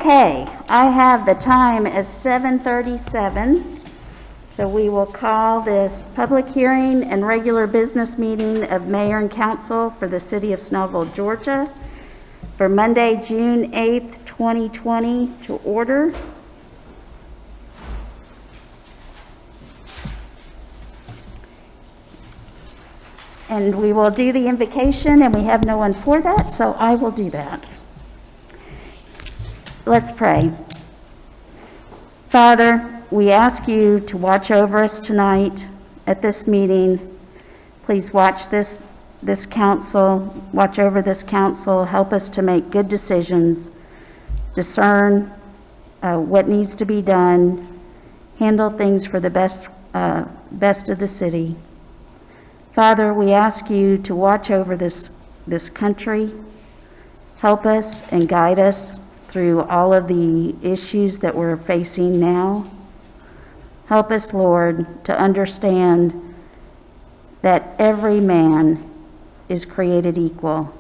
Okay, I have the time as 7:37, so we will call this public hearing and regular business meeting of Mayor and Council for the City of Snellville, Georgia, for Monday, June 8th, 2020, to order. And we will do the invocation, and we have no one for that, so I will do that. Let's pray. Father, we ask you to watch over us tonight at this meeting. Please watch this council, watch over this council, help us to make good decisions, discern what needs to be done, handle things for the best of the city. Father, we ask you to watch over this country, help us and guide us through all of the issues that we're facing now. Help us, Lord, to understand that every man is created equal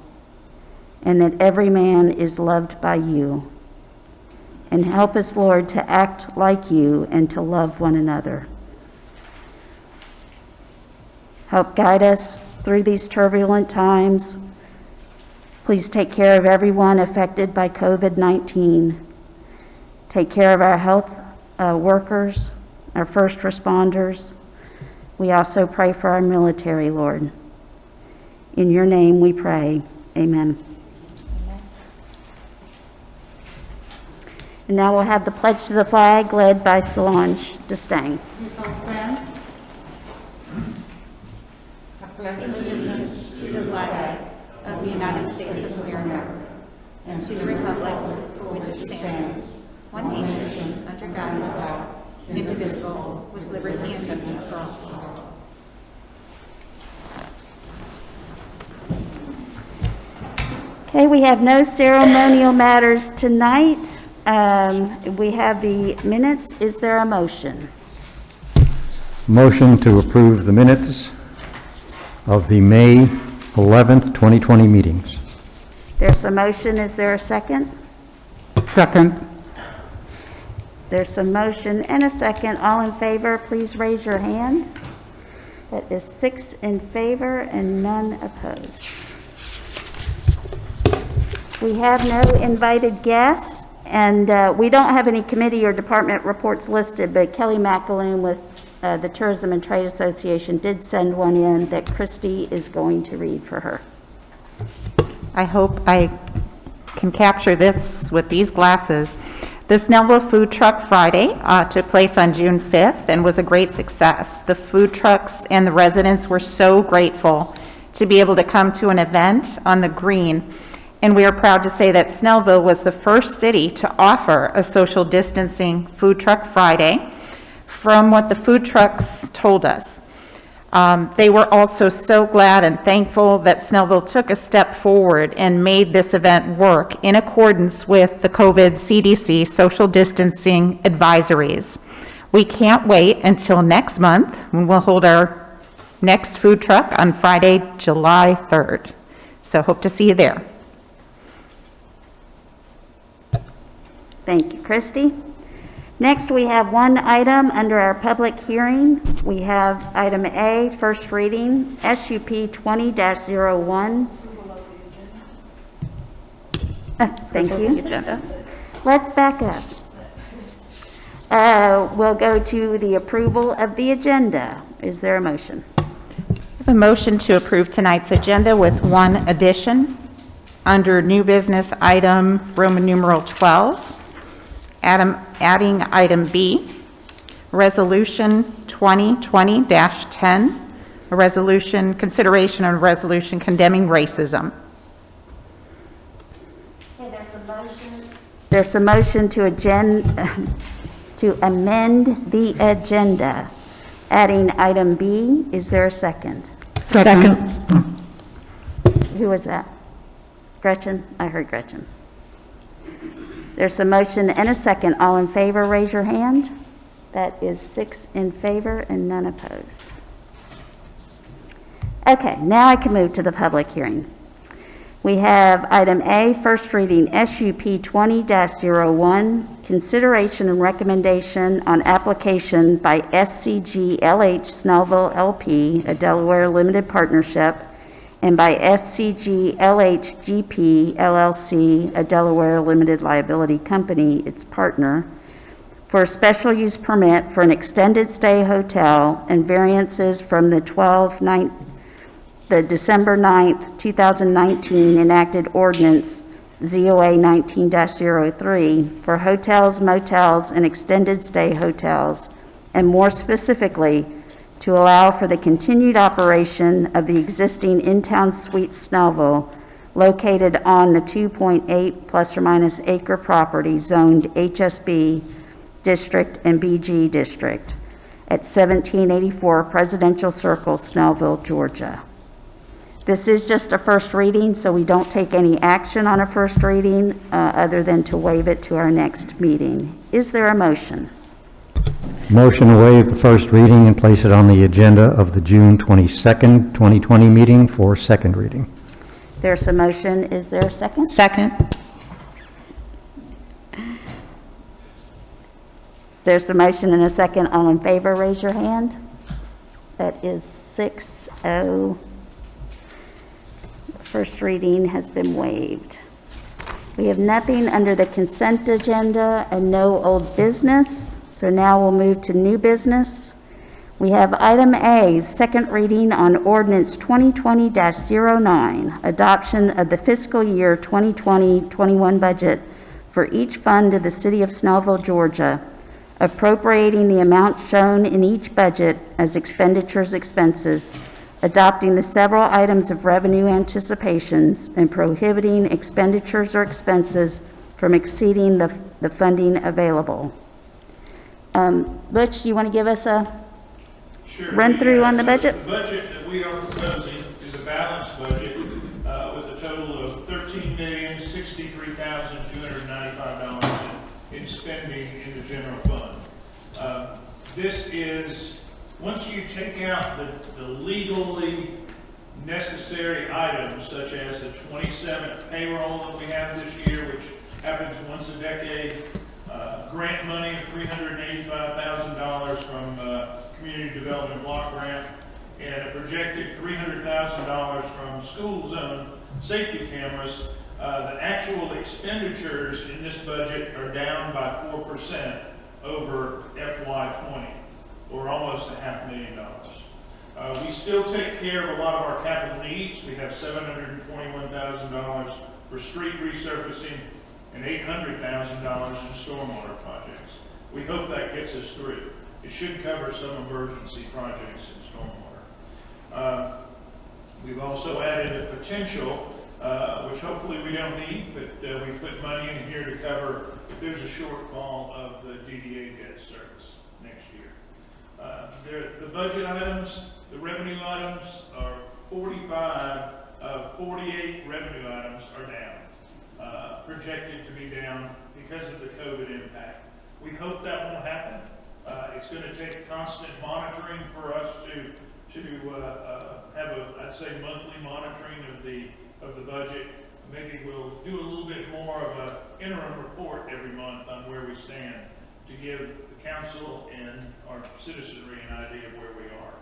and that every man is loved by you. And help us, Lord, to act like you and to love one another. Help guide us through these turbulent times. Please take care of everyone affected by COVID-19. Take care of our health workers, our first responders. We also pray for our military, Lord. In your name we pray. Amen. And now we'll have the pledge to the flag led by Solange Destang. Pledge allegiance to the flag of the United States of America and to the republic for which it stands, one nation, under God, indivisible, with liberty and justice for all. Okay, we have no ceremonial matters tonight. We have the minutes. Is there a motion? Motion to approve the minutes of the May 11th, 2020 meetings. There's a motion. Is there a second? Second. There's a motion and a second. All in favor, please raise your hand. That is 6 in favor and none opposed. We have no invited guests, and we don't have any committee or department reports listed, but Kelly McAloon with the Tourism and Trade Association did send one in that Christy is going to read for her. I hope I can capture this with these glasses. The Snellville Food Truck Friday took place on June 5th and was a great success. The food trucks and the residents were so grateful to be able to come to an event on the green, and we are proud to say that Snellville was the first city to offer a social distancing Food Truck Friday. From what the food trucks told us, they were also so glad and thankful that Snellville took a step forward and made this event work in accordance with the COVID CDC social distancing advisories. We can't wait until next month when we'll hold our next food truck on Friday, July 3rd. So hope to see you there. Thank you, Christy. Next, we have one item under our public hearing. We have item A, first reading, SUP 20-01. Thank you. Agenda. Let's back up. We'll go to the approval of the agenda. Is there a motion? I have a motion to approve tonight's agenda with one addition. Under new business item Roman numeral 12, adding item B, resolution 2020-10, a resolution, consideration of a resolution condemning racism. Okay, there's a motion to amend the agenda, adding item B. Is there a second? Second. Who was that? Gretchen? I heard Gretchen. There's a motion and a second. All in favor, raise your hand. That is 6 in favor and none opposed. Okay, now I can move to the public hearing. We have item A, first reading, SUP 20-01, consideration and recommendation on application by SCG LH Snellville LP, a Delaware limited partnership, and by SCG LH GP LLC, a Delaware limited liability company, its partner, for a special use permit for an extended stay hotel and variances from the December 9th, 2019 enacted ordinance ZOA 19-03 for hotels, motels, and extended stay hotels, and more specifically, to allow for the continued operation of the existing in-town suite Snellville located on the 2.8 plus or minus acre property zoned HSB District and BG District at 1784 Presidential Circle, Snellville, Georgia. This is just a first reading, so we don't take any action on a first reading other than to waive it to our next meeting. Is there a motion? Motion to waive the first reading and place it on the agenda of the June 22nd, 2020 meeting for second reading. There's a motion. Is there a second? Second. There's a motion and a second. All in favor, raise your hand. That is 6-0. First reading has been waived. We have nothing under the consent agenda and no old business, so now we'll move to new business. We have item A, second reading on ordinance 2020-09, adoption of the fiscal year 2020-21 budget for each fund of the city of Snellville, Georgia, appropriating the amount shown in each budget as expenditures expenses, adopting the several items of revenue anticipations, and prohibiting expenditures or expenses from exceeding the funding available. Butch, you want to give us a run through on the budget? The budget that we are proposing is a balanced budget with a total of $13,063,295 in spending in the general fund. This is, once you take out the legally necessary items, such as the 27th payroll that we have this year, which happens once a decade, grant money of $385,000 from Community Development Block Grant, and a projected $300,000 from school zone safety cameras, the actual expenditures in this budget are down by 4% over FY20. or almost $500,000. We still take care of a lot of our capital needs. We have $721,000 for street resurfacing and $800,000 in stormwater projects. We hope that gets us through. It should cover some emergency projects in stormwater. We've also added a potential, which hopefully we don't need, but we put money in here to cover if there's a shortfall of the DDA debt service next year. The budget items, the revenue items are 45 of 48 revenue items are down, projected to be down because of the COVID impact. We hope that won't happen. It's going to take constant monitoring for us to have I'd say monthly monitoring of the budget. Maybe we'll do a little bit more of an interim report every month on where we stand to give the council and our citizenry an idea of where we are.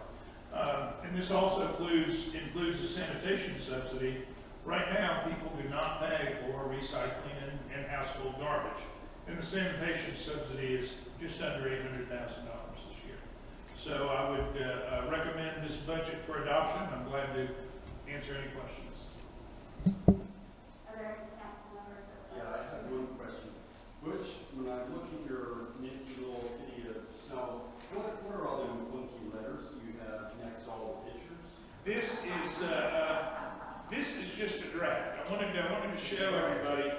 And this also includes a sanitation subsidy. Right now, people do not pay for recycling and household garbage. And the sanitation subsidy is just under $800,000 this year. So I would recommend this budget for adoption. I'm glad to answer any questions. Other council members? Yeah, I have one question. Butch, when I look at your nifty little city of Snow, what are all them funky letters you have next to all the pictures? This is just a draft. I wanted to show everybody.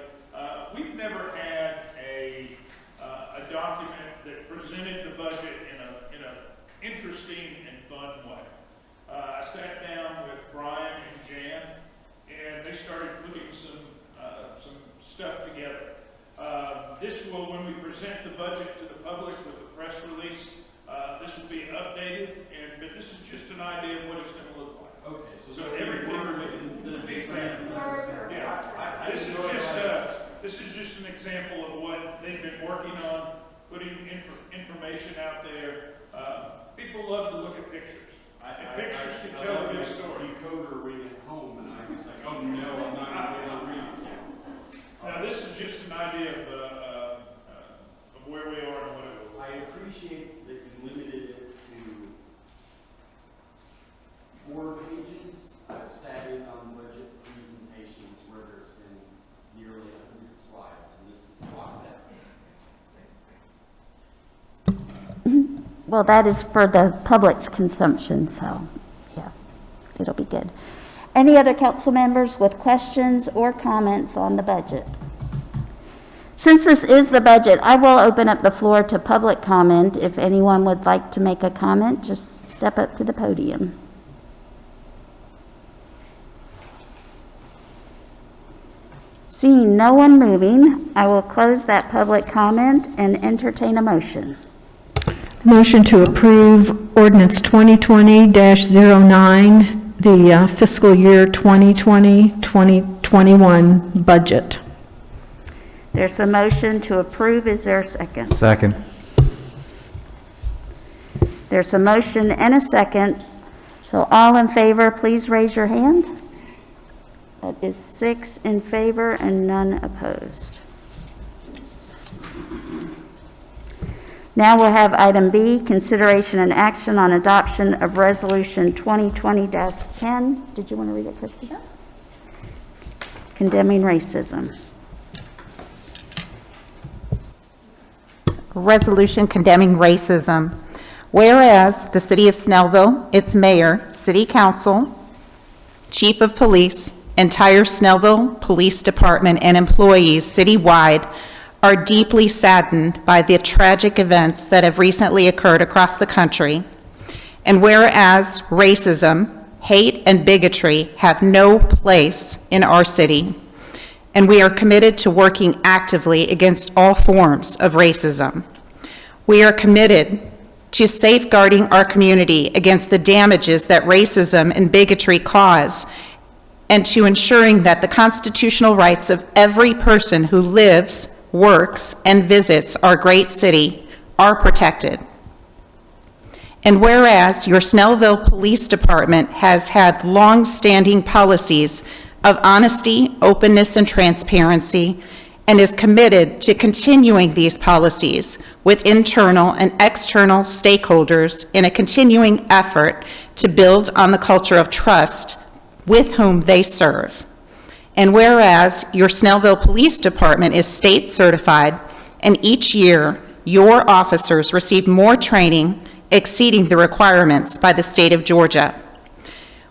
We've never had a document that presented the budget in a interesting and fun way. I sat down with Brian and Jan, and they started putting some stuff together. This will, when we present the budget to the public with a press release, this will be updated, but this is just an idea of what it's going to look like. Okay, so everything words instead of just random letters. Yeah, this is just an example of what they've been working on, putting information out there. People love to look at pictures. And pictures can tell a good story. Decoder ring at home, and I was like, oh no, I'm not going to be able to read it. Now, this is just an idea of where we are and what it will. I appreciate that you limited it to 4 pages. I've sat in on budget presentations where there's been nearly 100 slides, and this is a lot of that. Well, that is for the public's consumption, so, yeah, it'll be good. Any other council members with questions or comments on the budget? Since this is the budget, I will open up the floor to public comment. If anyone would like to make a comment, just step up to the podium. Seeing no one moving, I will close that public comment and entertain a motion. Motion to approve ordinance 2020-09, the fiscal year 2020-2021 budget. There's a motion to approve. Is there a second? Second. There's a motion and a second. So all in favor, please raise your hand. That is 6 in favor and none opposed. Now we'll have item B, consideration and action on adoption of resolution 2020-10. Did you want to read it, Christy? Condemning racism. Resolution condemning racism. Whereas the City of Snellville, its mayor, City Council, Chief of Police, entire Snellville Police Department, and employees citywide are deeply saddened by the tragic events that have recently occurred across the country. And whereas racism, hate, and bigotry have no place in our city, and we are committed to working actively against all forms of racism. We are committed to safeguarding our community against the damages that racism and bigotry cause, and to ensuring that the constitutional rights of every person who lives, works, and visits our great city are protected. And whereas your Snellville Police Department has had long-standing policies of honesty, openness, and transparency, and is committed to continuing these policies with internal and external stakeholders in a continuing effort to build on the culture of trust with whom they serve. And whereas your Snellville Police Department is state certified, and each year your officers receive more training exceeding the requirements by the state of Georgia.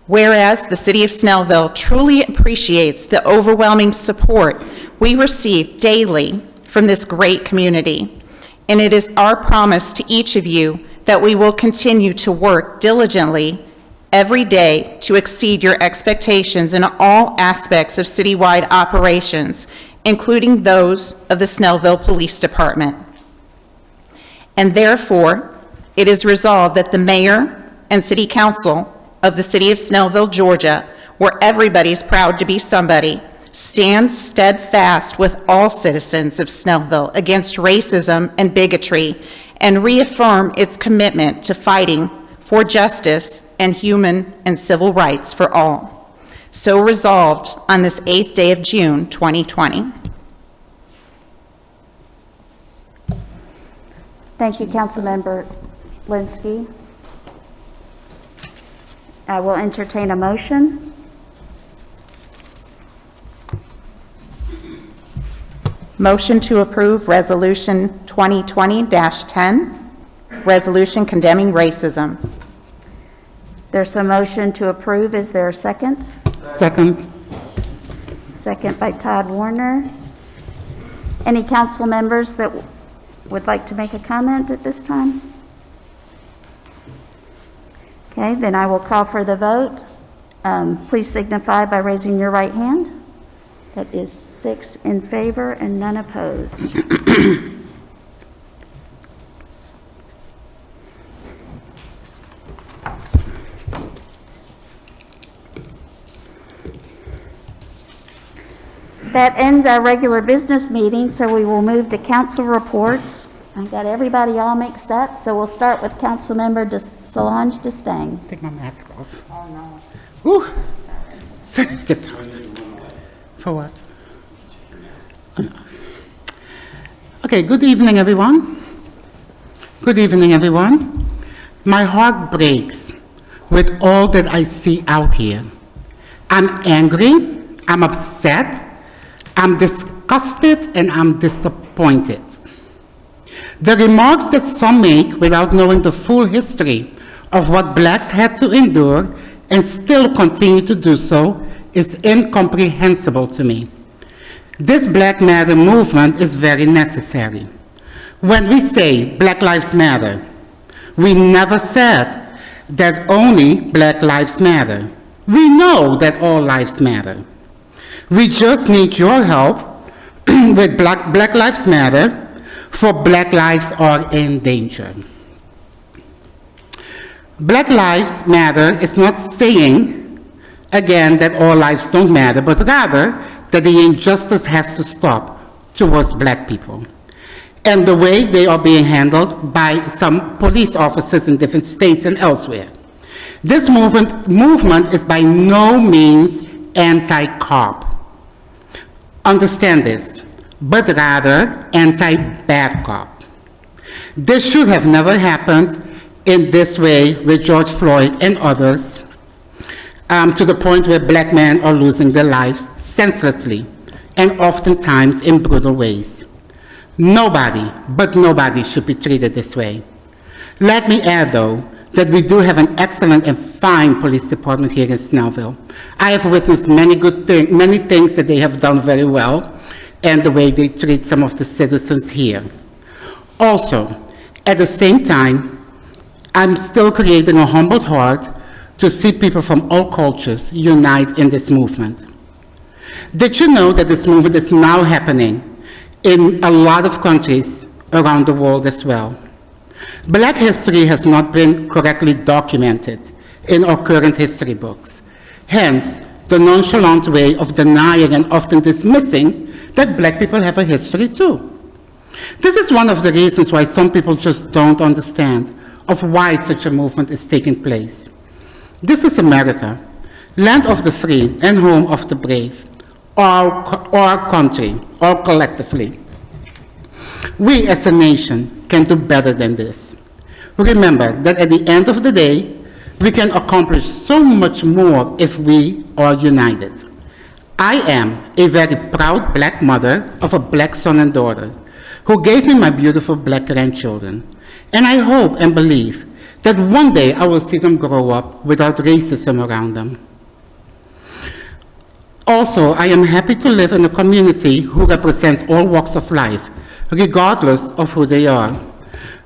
Whereas the City of Snellville truly appreciates the overwhelming support we receive daily from this great community, and it is our promise to each of you that we will continue to work diligently every day to exceed your expectations in all aspects of citywide operations, including those of the Snellville Police Department. And therefore, it is resolved that the mayor and city council of the City of Snellville, Georgia, where everybody's proud to be somebody, stands steadfast with all citizens of Snellville against racism and bigotry, and reaffirm its commitment to fighting for justice and human and civil rights for all. So resolved on this 8th day of June, 2020. Thank you, Councilmember Linsky. I will entertain a motion. Motion to approve Resolution 2020-10, resolution condemning racism. There's a motion to approve. Is there a second? Second. Second by Todd Warner. Any council members that would like to make a comment at this time? Okay, then I will call for the vote. Please signify by raising your right hand. That is 6 in favor and none opposed. That ends our regular business meeting, so we will move to council reports. I got everybody all mixed up, so we'll start with Councilmember Solange Destang. Take my mask off. Oh, no. Whew. For what? Okay, good evening, everyone. Good evening, everyone. My heart breaks with all that I see out here. I'm angry, I'm upset, I'm disgusted, and I'm disappointed. The remarks that some make without knowing the full history of what blacks had to endure and still continue to do so is incomprehensible to me. This Black Matter movement is very necessary. When we say Black Lives Matter, we never said that only Black lives matter. We know that all lives matter. We just need your help with Black Lives Matter, for Black lives are in danger. Black Lives Matter is not saying, again, that all lives don't matter, but rather that the injustice has to stop towards Black people and the way they are being handled by some police officers in different states and elsewhere. This movement is by no means anti-cop. Understand this, but rather anti-bad cop. This should have never happened in this way with George Floyd and others, to the point where Black men are losing their lives senselessly and oftentimes in brutal ways. Nobody, but nobody should be treated this way. Let me add, though, that we do have an excellent and fine police department here in Snellville. I have witnessed many things that they have done very well, and the way they treat some of the citizens here. Also, at the same time, I'm still creating a humbled heart to see people from all cultures unite in this movement. Did you know that this movement is now happening in a lot of countries around the world as well? Black history has not been correctly documented in our current history books. Hence, the nonchalant way of denying and often dismissing that Black people have a history too. This is one of the reasons why some people just don't understand of why such a movement is taking place. This is America, land of the free and home of the brave, our country, or collectively. We as a nation can do better than this. Remember that at the end of the day, we can accomplish so much more if we are united. I am a very proud Black mother of a Black son and daughter who gave me my beautiful Black grandchildren. And I hope and believe that one day I will see them grow up without racism around them. Also, I am happy to live in a community who represents all walks of life, regardless of who they are.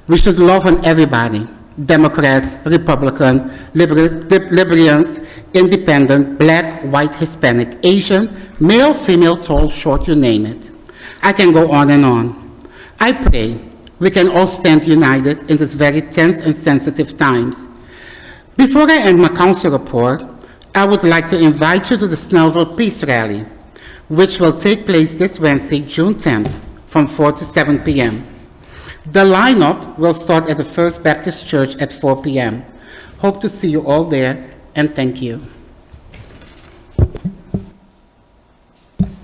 We should love on everybody, Democrats, Republican, Liberals, Independent, Black, White, Hispanic, Asian, male, female, tall, short, you name it. I can go on and on. I pray we can all stand united in these very tense and sensitive times. Before I end my council report, I would like to invite you to the Snellville Peace Rally, which will take place this Wednesday, June 10th, from 4 to 7 p.m. The lineup will start at the First Baptist Church at 4 p.m. Hope to see you all there, and thank you.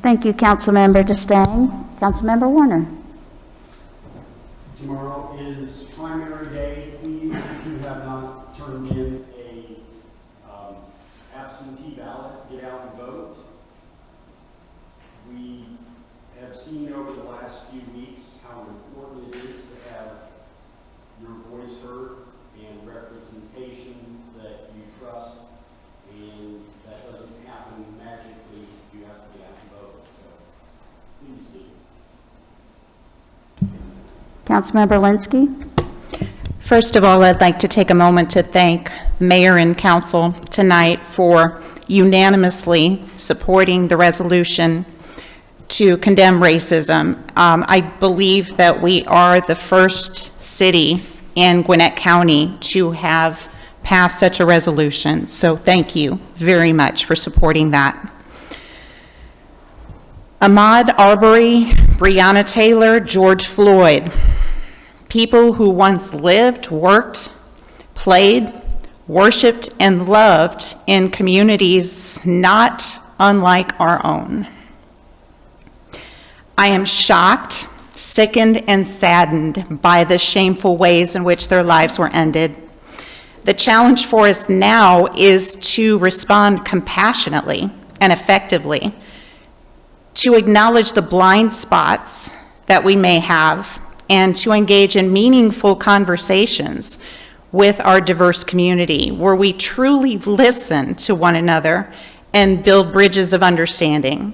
Thank you, Councilmember Destang. Councilmember Warner. Tomorrow is primary day. Please, if you have not turned in a absentee ballot, get out and vote. We have seen over the last few weeks how important it is to have your voice heard and representation that you trust, and that doesn't happen magically. You have to get out and vote, so please do. Councilmember Linsky. First of all, I'd like to take a moment to thank Mayor and Council tonight for unanimously supporting the resolution to condemn racism. I believe that we are the first city in Gwinnett County to have passed such a resolution. So thank you very much for supporting that. Ahmaud Arbery, Breonna Taylor, George Floyd, people who once lived, worked, played, worshiped, and loved in communities not unlike our own. I am shocked, sickened, and saddened by the shameful ways in which their lives were ended. The challenge for us now is to respond compassionately and effectively, to acknowledge the blind spots that we may have, and to engage in meaningful conversations with our diverse community where we truly listen to one another and build bridges of understanding.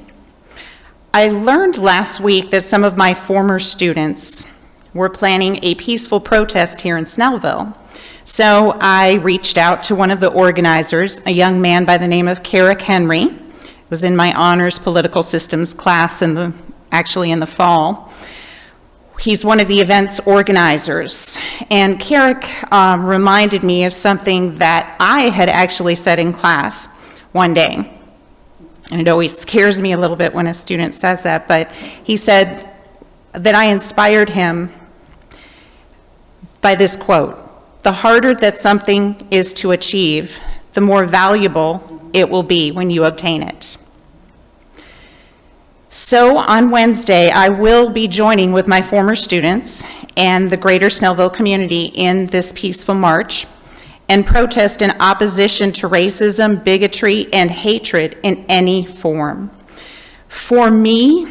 I learned last week that some of my former students were planning a peaceful protest here in Snellville. So I reached out to one of the organizers, a young man by the name of Carrick Henry. It was in my honors political systems class actually in the fall. He's one of the event's organizers. And Carrick reminded me of something that I had actually said in class one day. And it always scares me a little bit when a student says that, but he said that I inspired him by this quote: "The harder that something is to achieve, the more valuable it will be when you obtain it." So on Wednesday, I will be joining with my former students and the greater Snellville community in this peaceful march and protest in opposition to racism, bigotry, and hatred in any form. For me,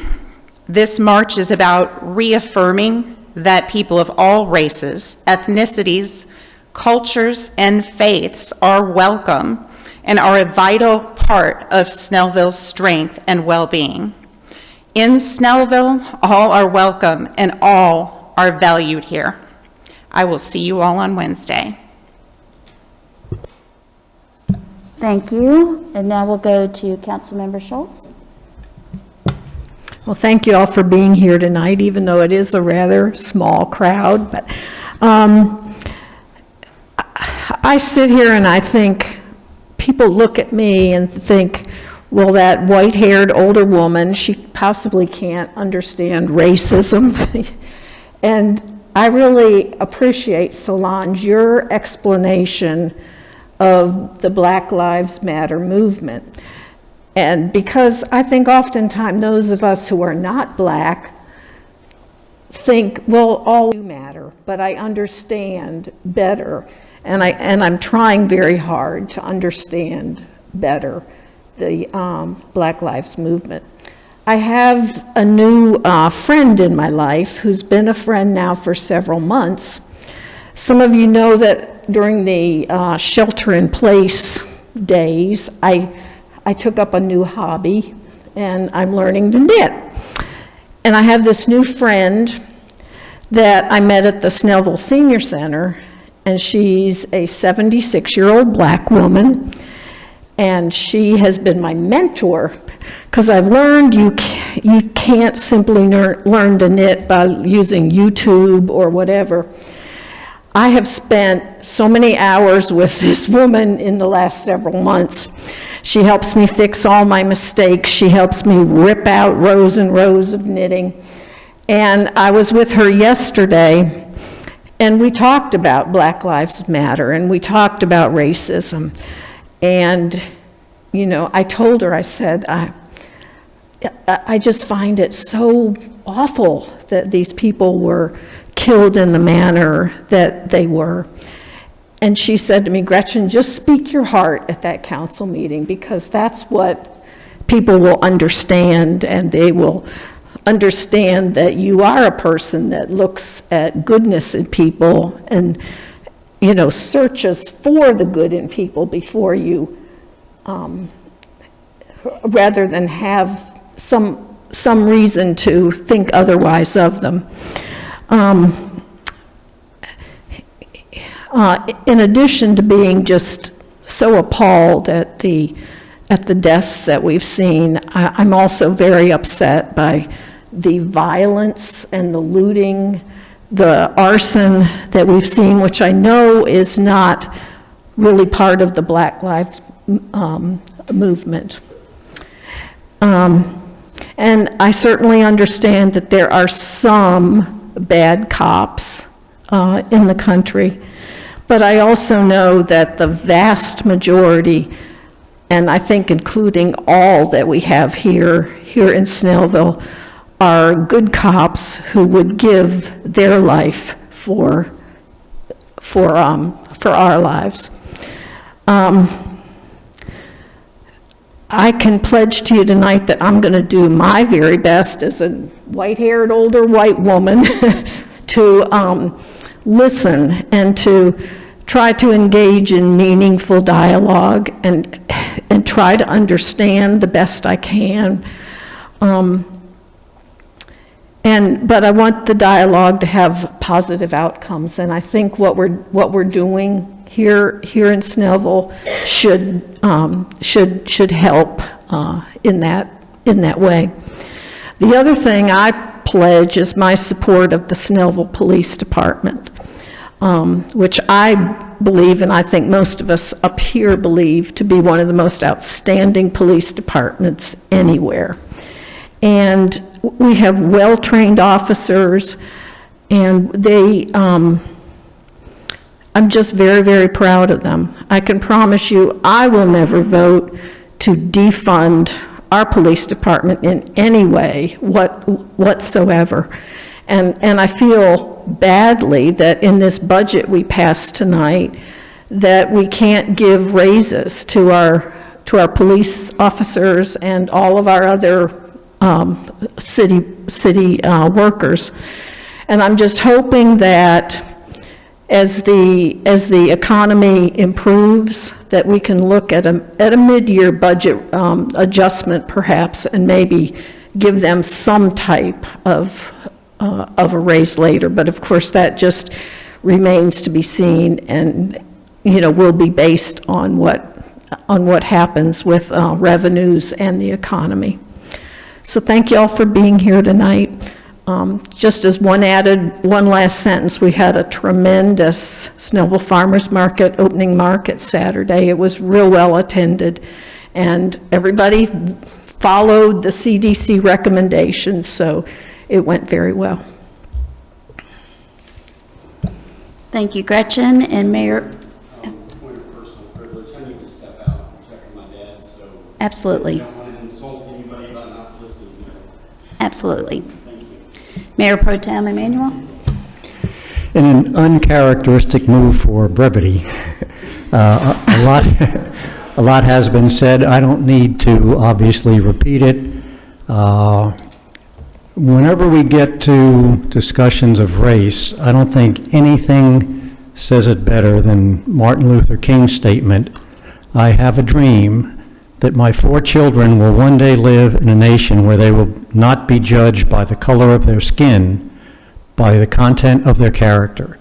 this march is about reaffirming that people of all races, ethnicities, cultures, and faiths are welcome and are a vital part of Snellville's strength and well-being. In Snellville, all are welcome and all are valued here. I will see you all on Wednesday. Thank you. And now we'll go to Councilmember Schultz. Well, thank you all for being here tonight, even though it is a rather small crowd. But I sit here and I think, people look at me and think, well, that white-haired older woman, she possibly can't understand racism. And I really appreciate, Solange, your explanation of the Black Lives Matter movement. And because I think oftentimes those of us who are not Black think, well, all you matter, but I understand better. And I'm trying very hard to understand better the Black Lives Movement. I have a new friend in my life who's been a friend now for several months. Some of you know that during the shelter-in-place days, I took up a new hobby, and I'm learning to knit. And I have this new friend that I met at the Snellville Senior Center, and she's a 76-year-old Black woman. And she has been my mentor, because I've learned you can't simply learn to knit by using YouTube or whatever. I have spent so many hours with this woman in the last several months. She helps me fix all my mistakes. She helps me rip out rows and rows of knitting. And I was with her yesterday, and we talked about Black Lives Matter, and we talked about racism. And, you know, I told her, I said, I just find it so awful that these people were killed in the manner that they were. And she said to me, Gretchen, just speak your heart at that council meeting, because that's what people will understand, and they will understand that you are a person that looks at goodness in people and, you know, searches for the good in people before you, rather than have some reason to think otherwise of them. In addition to being just so appalled at the deaths that we've seen, I'm also very upset by the violence and the looting, the arson that we've seen, which I know is not really part of the Black Lives movement. And I certainly understand that there are some bad cops in the country, but I also know that the vast majority, and I think including all that we have here in Snellville, are good cops who would give their life for our lives. I can pledge to you tonight that I'm going to do my very best as a white-haired older white woman to listen and to try to engage in meaningful dialogue and try to understand the best I can. But I want the dialogue to have positive outcomes, and I think what we're doing here in Snellville should help in that way. The other thing I pledge is my support of the Snellville Police Department, which I believe, and I think most of us up here believe, to be one of the most outstanding police departments anywhere. And we have well-trained officers, and I'm just very, very proud of them. I can promise you, I will never vote to defund our police department in any way whatsoever. And I feel badly that in this budget we passed tonight, that we can't give raises to our police officers and all of our other city workers. And I'm just hoping that as the economy improves, that we can look at a mid-year budget adjustment perhaps, and maybe give them some type of a raise later. But of course, that just remains to be seen, and will be based on what happens with revenues and the economy. So thank you all for being here tonight. Just as one last sentence, we had a tremendous Snellville Farmers Market, opening market Saturday. It was real well attended, and everybody followed the CDC recommendations, so it went very well. Thank you, Gretchen. And Mayor? Point of personal privilege, I need to step out and check on my dad, so. Absolutely. I don't want to insult anybody by not listening to me. Absolutely. Thank you. Mayor Pro Tem Emanuel? In an uncharacteristic move for brevity, a lot has been said. I don't need to obviously repeat it. Whenever we get to discussions of race, I don't think anything says it better than Martin Luther King's statement, "I have a dream that my 4 children will one day live in a nation where they will not be judged by the color of their skin, by the content of their character."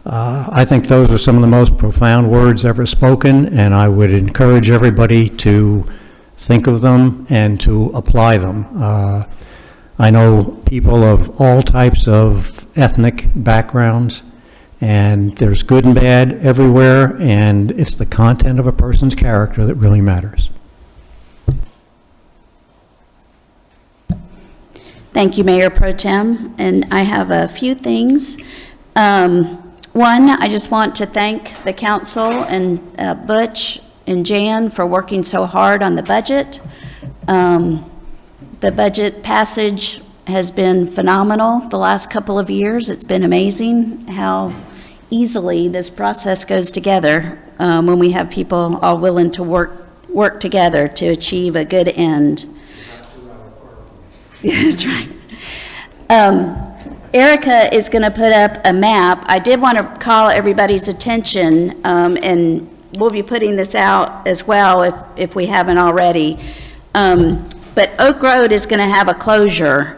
I think those are some of the most profound words ever spoken, and I would encourage everybody to think of them and to apply them. I know people of all types of ethnic backgrounds, and there's good and bad everywhere, and it's the content of a person's character that really matters. Thank you, Mayor Pro Tem. And I have a few things. One, I just want to thank the council and Butch and Jan for working so hard on the budget. The budget passage has been phenomenal the last couple of years. It's been amazing how easily this process goes together when we have people all willing to work together to achieve a good end. That's right. Erica is going to put up a map. I did want to call everybody's attention, and we'll be putting this out as well if we haven't already. But Oak Road is going to have a closure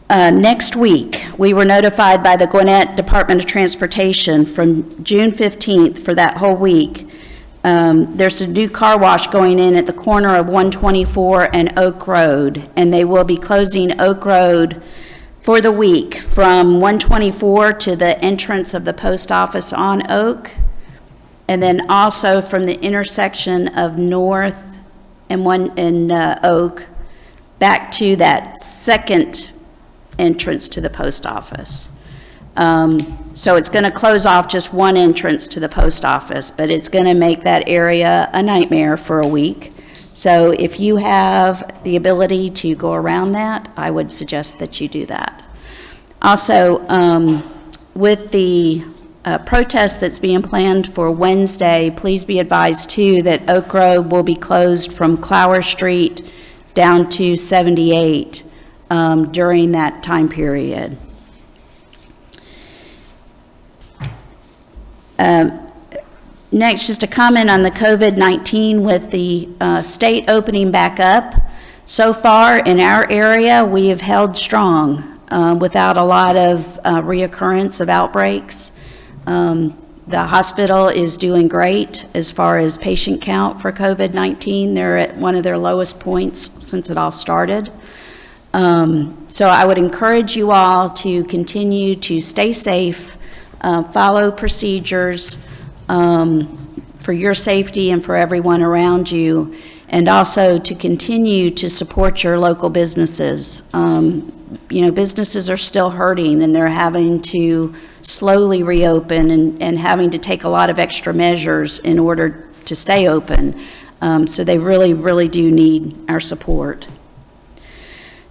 next week. We were notified by the Gwinnett Department of Transportation from June 15th for that whole week. There's a new car wash going in at the corner of 124 and Oak Road, and they will be closing Oak Road for the week from 124 to the entrance of the post office on Oak, and then also from the intersection of North and Oak back to that second entrance to the post office. So it's going to close off just one entrance to the post office, but it's going to make that area a nightmare for a week. So if you have the ability to go around that, I would suggest that you do that. Also, with the protest that's being planned for Wednesday, please be advised too that Oak Grove will be closed from Clower Street down to 78 during that time period. Next, just a comment on the COVID-19 with the state opening back up. So far in our area, we have held strong without a lot of reoccurrence of outbreaks. The hospital is doing great as far as patient count for COVID-19. They're at one of their lowest points since it all started. So I would encourage you all to continue to stay safe, follow procedures for your safety and for everyone around you, and also to continue to support your local businesses. Businesses are still hurting, and they're having to slowly reopen and having to take a lot of extra measures in order to stay open. So they really, really do need our support.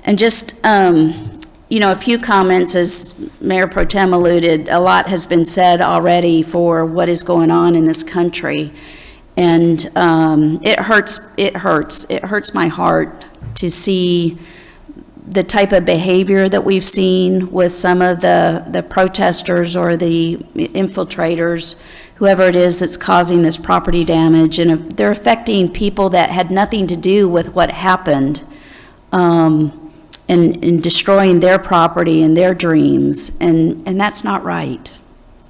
And just, a few comments, as Mayor Pro Tem alluded, a lot has been said already for what is going on in this country. And it hurts my heart to see the type of behavior that we've seen with some of the protesters or the infiltrators, whoever it is that's causing this property damage. And they're affecting people that had nothing to do with what happened. And destroying their property and their dreams, and that's not right.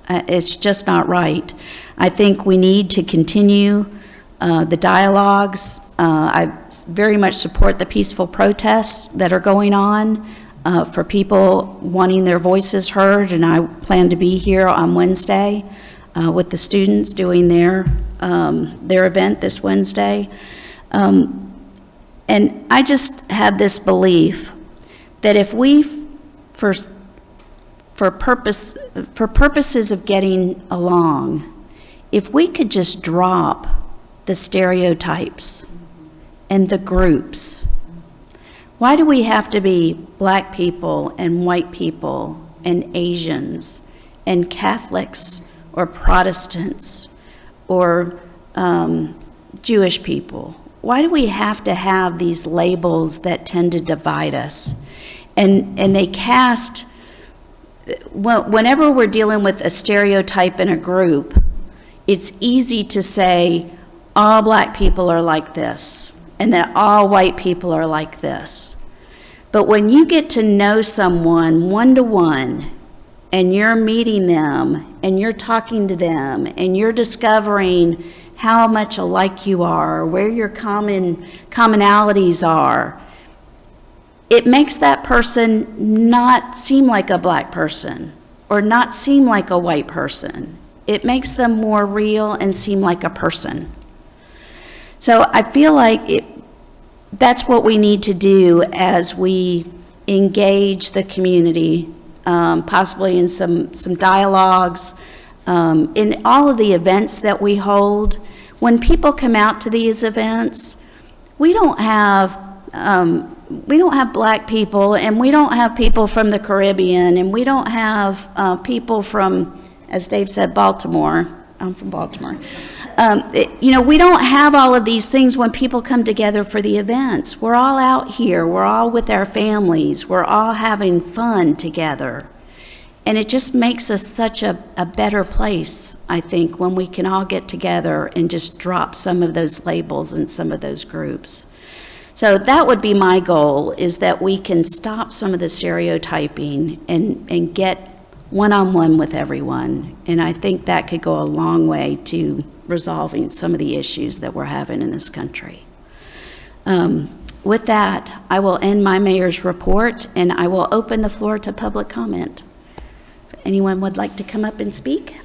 It's just not right. I think we need to continue the dialogues. I very much support the peaceful protests that are going on for people wanting their voices heard, and I plan to be here on Wednesday with the students doing their event this Wednesday. And I just have this belief that if we, for purposes of getting along, if we could just drop the stereotypes and the groups, why do we have to be black people and white people and Asians and Catholics or Protestants or Jewish people? Why do we have to have these labels that tend to divide us? And they cast, whenever we're dealing with a stereotype in a group, it's easy to say all black people are like this and that all white people are like this. But when you get to know someone one-to-one and you're meeting them and you're talking to them and you're discovering how much alike you are, where your commonalities are, it makes that person not seem like a black person or not seem like a white person. It makes them more real and seem like a person. So I feel like that's what we need to do as we engage the community, possibly in some dialogues, in all of the events that we hold. When people come out to these events, we don't have black people, and we don't have people from the Caribbean, and we don't have people from, as Dave said, Baltimore. I'm from Baltimore. We don't have all of these things when people come together for the events. We're all out here. We're all with our families. We're all having fun together. And it just makes us such a better place, I think, when we can all get together and just drop some of those labels and some of those groups. So that would be my goal, is that we can stop some of the stereotyping and get one-on-one with everyone. And I think that could go a long way to resolving some of the issues that we're having in this country. With that, I will end my mayor's report, and I will open the floor to public comment. If anyone would like to come up and speak?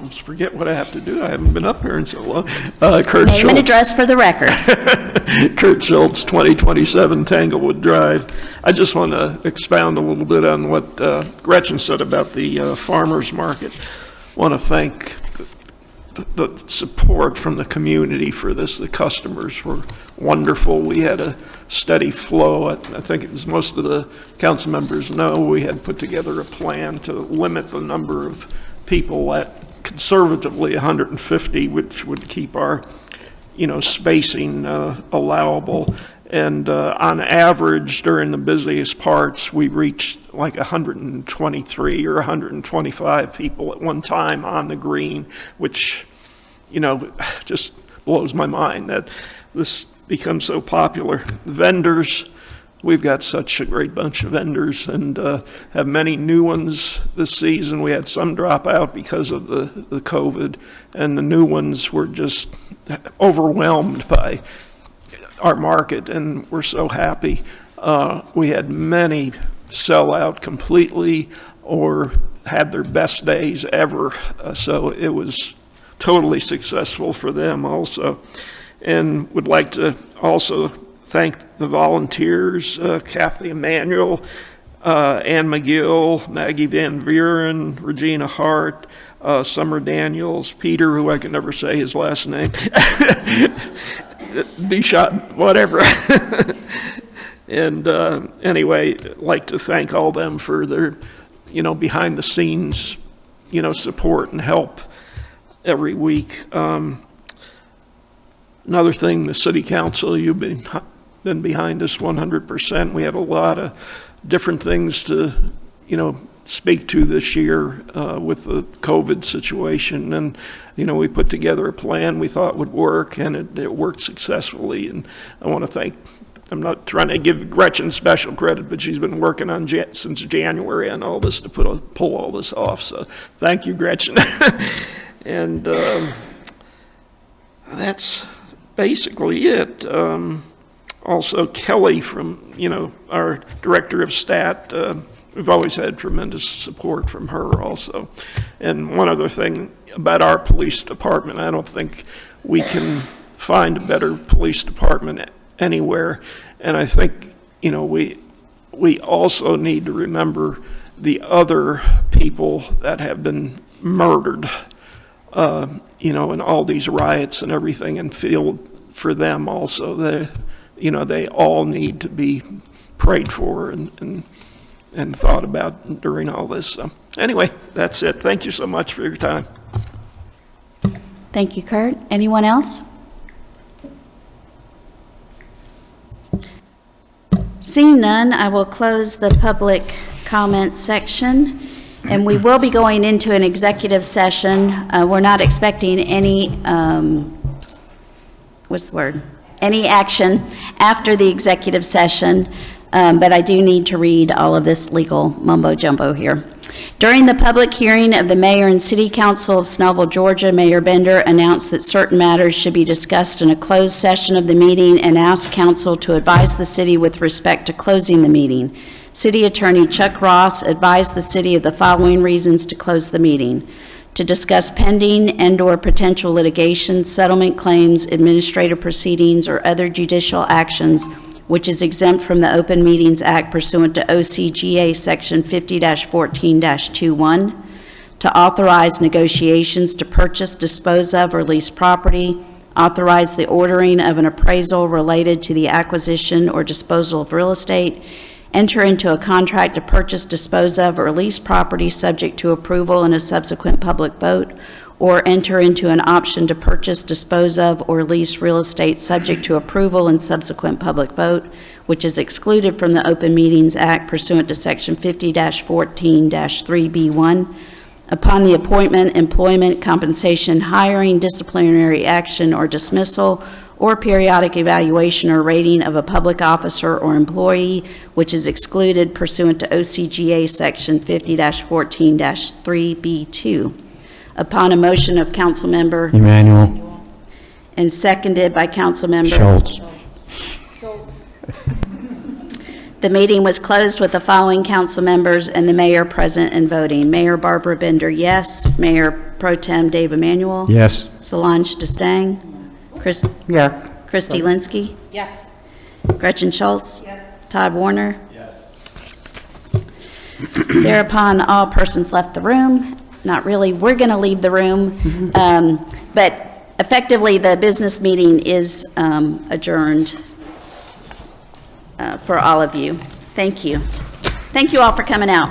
almost forget what I have to do. I haven't been up here in so long. Kurt Name and Schultz. address for the record. Kurt Schultz, 2027 Tanglewood Drive. I just want to expound a little bit on what Gretchen said about the farmers market. Want to thank the support from the community for this. The customers were wonderful. We had a steady flow. I think it was most of the council members know we had put together a plan to limit the number of people at conservatively 150, which would keep our, spacing allowable. And on average, during the busiest parts, we reached like 123 or 125 people at one time on the green, which, just blows my mind that this becomes so popular. Vendors, we've got such a great bunch of vendors and have many new ones this season. We had some drop out because of the COVID, and the new ones were just overwhelmed by our market, and we're so happy. We had many sell out completely or had their best days ever, so it was totally successful for them also. And would like to also thank the volunteers, Kathy Emanuel, Ann McGill, Maggie Van Buren, Regina Hart, Summer Daniels, Peter, who I can never say his last name, D-Shot, whatever. And anyway, I'd like to thank all them for their, behind the scenes, support and help every week. Another thing, the city council, you've been behind us 100%. We had a lot of different things to, speak to this year with the COVID situation. And, we put together a plan we thought would work, and it worked successfully. And I want to thank, I'm not trying to give Gretchen special credit, but she's been working on since January on all this to pull all this off. So thank you, Gretchen. And that's basically it. Also, Kelly from, our director of stat, we've always had tremendous support from her also. And one other thing about our police department, I don't think we can find a better police department anywhere. And I think, we also need to remember the other people that have been murdered, in all these riots and everything, and feel for them also. They all need to be prayed for and thought about during all this. So anyway, that's it. Thank you so much for your time. Thank you, Kurt. Anyone else? Seeing none, I will close the public comment section, and we will be going into an executive session. We're not expecting any, any action after the executive session, but I do need to read all of this legal mumbo jumbo here. During the public hearing of the mayor and city council of Snellville, Georgia, Mayor Bender announced that certain matters should be discussed in a closed session of the meeting and asked council to advise the city with respect to closing the meeting. City Attorney Chuck Ross advised the city of the following reasons to close the meeting: to discuss pending and/or potential litigation, settlement claims, administrative proceedings, or other judicial actions which is exempt from the Open Meetings Act pursuant to OCGA Section 50-14-21, to authorize negotiations to purchase, dispose of, or lease property, authorize the ordering of an appraisal related to the acquisition or disposal of real estate, enter into a contract to purchase, dispose of, or lease property subject to approval in a subsequent public vote, or enter into an option to purchase, dispose of, or lease real estate subject to approval and subsequent public vote, which is excluded from the Open Meetings Act pursuant to Section 50-14-3B1, upon the appointment, employment, compensation, hiring, disciplinary action, or dismissal, or periodic evaluation or rating of a public officer or employee, which is excluded pursuant to OCGA Section 50-14-3B2. Upon a motion of Councilmember Emanuel. and seconded by Councilmember Schultz. The meeting was closed with the following council members and the mayor present and voting. Mayor Barbara Bender, yes. Mayor Pro Tem Dave Emanuel. Yes. Solange Destang. Yes. Christy Linsky. Yes. Gretchen Schultz. Yes. Todd Warner. Yes. Thereupon, all persons left the room. Not really, we're going to leave the room. But effectively, the business meeting is adjourned for all of you. Thank you. Thank you all for coming out.